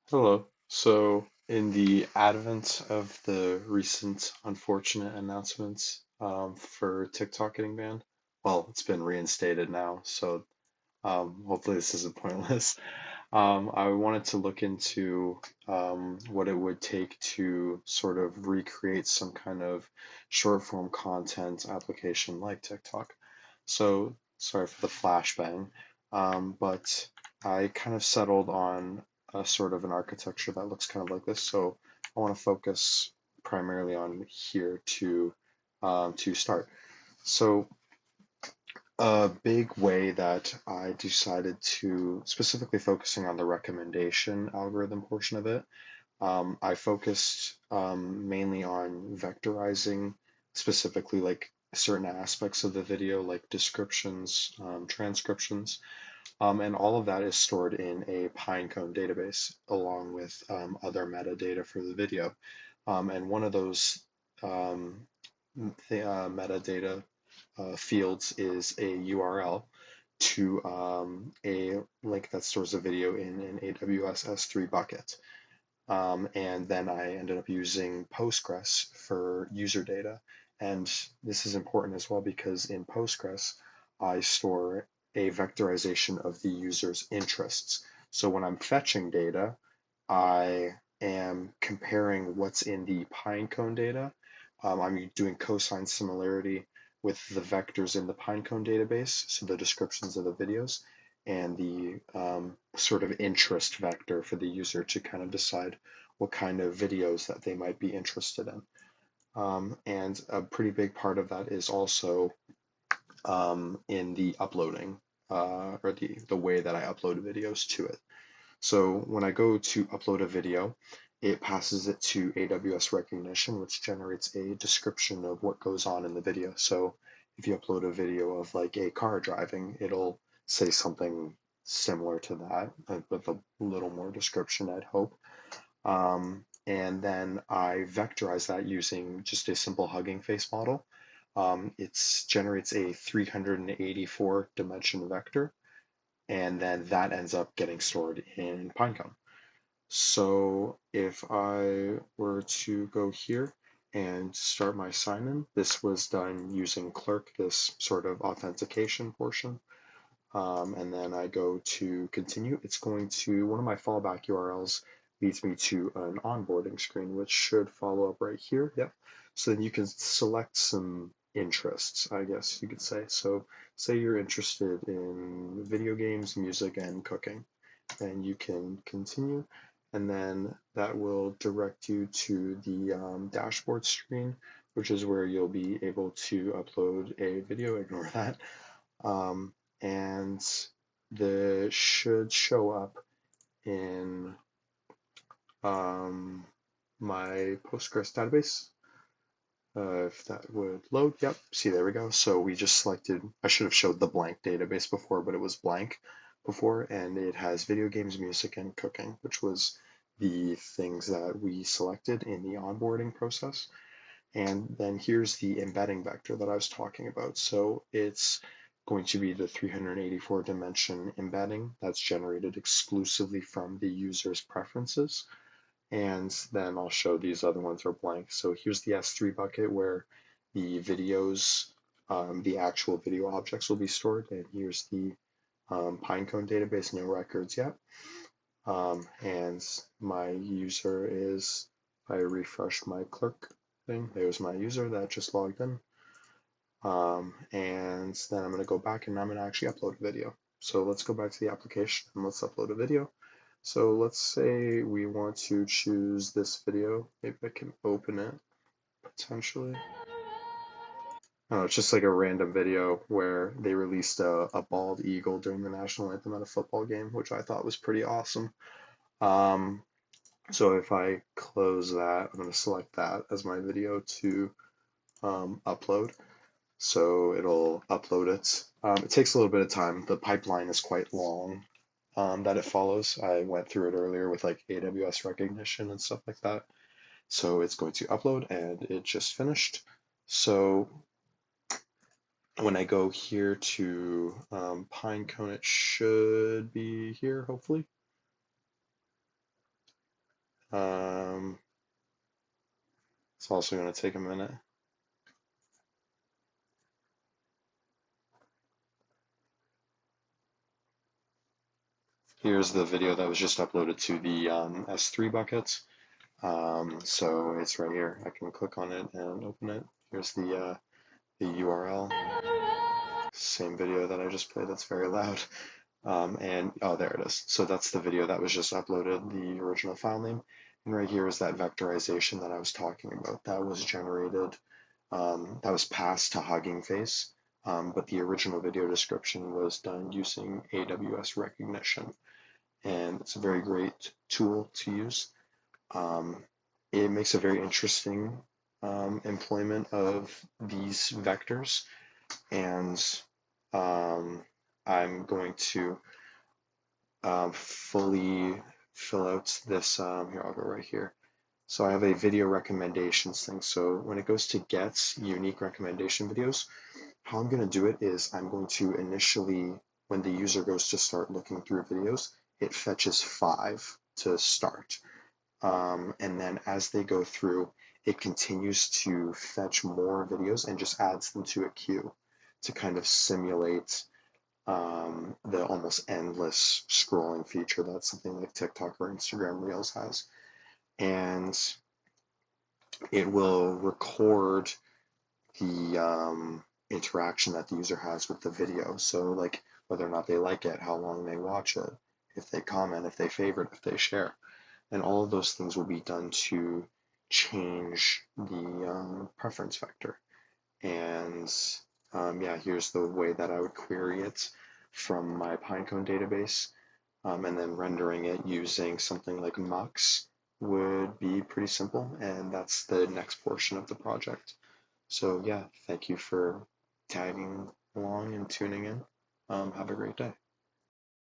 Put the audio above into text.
Hello. So, in the advent of the recent unfortunate announcements for TikTok getting banned, well, it's been reinstated now, so hopefully this isn't pointless. I wanted to look into what it would take to sort of recreate some kind of short form content application like TikTok. So, sorry for the flashbang, but I kind of settled on a sort of an architecture that looks kind of like this. So, I want to focus primarily on here to start. So, a big way that I decided to, specifically focusing on the recommendation algorithm portion of it, I focused mainly on vectorizing specifically like certain aspects of the video, like descriptions, transcriptions, and all of that is stored in a Pinecone database along with other metadata for the video. And one of those um, metadata fields is a URL to a link that stores a video in an AWS S3 bucket. And then I ended up using Postgres for user data. And this is important as well because in Postgres, I store a vectorization of the user's interests. So when I'm fetching data, I am comparing what's in the Pinecone data. I'm doing cosine similarity with the vectors in the Pinecone database, so the descriptions of the videos, and the sort of interest vector for the user to kind of decide what kind of videos that they might be interested in. And a pretty big part of that is also in the uploading or the way that I upload videos to it. So when I go to upload a video, it passes it to AWS Rekognition, which generates a description of what goes on in the video. So if you upload a video of like a car driving, it'll say something similar to that, with a little more description, I'd hope. And then I vectorize that using just a simple Hugging Face model. It generates a 384 dimension vector, and then that ends up getting stored in Pinecone. So if I were to go here and start my sign-in, this was done using Clerk, this sort of authentication portion. And then I go to continue. It's going to, one of my fallback URLs leads me to an onboarding screen, which should follow up right here. Yep. So then you can select some interests, I guess you could say. So say you're interested in video games, music, and cooking, and you can continue. And then that will direct you to the dashboard screen, which is where you'll be able to upload a video. Ignore that. Um, and the should show up in um, my Postgres database. If that would load, yep, see, there we go. So we just selected, I should have showed the blank database before, but it was blank before, and it has video games, music, and cooking, which was the things that we selected in the onboarding process. And then here's the embedding vector that I was talking about. So it's going to be the 384 dimension embedding that's generated exclusively from the user's preferences. And then I'll show these other ones are blank. So here's the S3 bucket where the videos, the actual video objects will be stored. And here's the Pinecone database, no records yet. And my user is, if I refresh my clerk thing, there's my user that just logged in. And then I'm going to go back and I'm going to actually upload a video. So let's go back to the application and let's upload a video. So let's say we want to choose this video. Maybe I can open it potentially. Oh, it's just like a random video where they released a bald eagle during the national anthem at a football game, which I thought was pretty awesome. Um, so if I close that, I'm going to select that as my video to upload. So it'll upload it. It takes a little bit of time. The pipeline is quite long that it follows. I went through it earlier with like AWS Rekognition and stuff like that. So it's going to upload and it just finished. So when I go here to Pinecone, it should be here, hopefully. It's also going to take a minute. Here's the video that was just uploaded to the S3 buckets. So it's right here. I can click on it and open it. Here's the URL. Same video that I just played that's very loud. And oh, there it is. So that's the video that was just uploaded, the original file name. And right here is that vectorization that I was talking about. That was generated, that was passed to Hugging Face, but the original video description was done using AWS Rekognition. And it's a very great tool to use. It makes a very interesting employment of these vectors, and I'm going to fully fill out this. Here, I'll go right here. So I have a video recommendations thing. So when it goes to get unique recommendation videos, how I'm going to do it is I'm going to initially, when the user goes to start looking through videos, it fetches 5 to start. And then as they go through, it continues to fetch more videos and just adds them to a queue to kind of simulate the almost endless scrolling feature that something like TikTok or Instagram Reels has. And it will record the interaction that the user has with the video. So, like whether or not they like it, how long they watch it, if they comment, if they favorite, if they share. And all of those things will be done to change the preference vector. And yeah, here's the way that I would query it from my Pinecone database. And then rendering it using something like Mux would be pretty simple. And that's the next portion of the project. So yeah, thank you for tagging along and tuning in. Have a great day.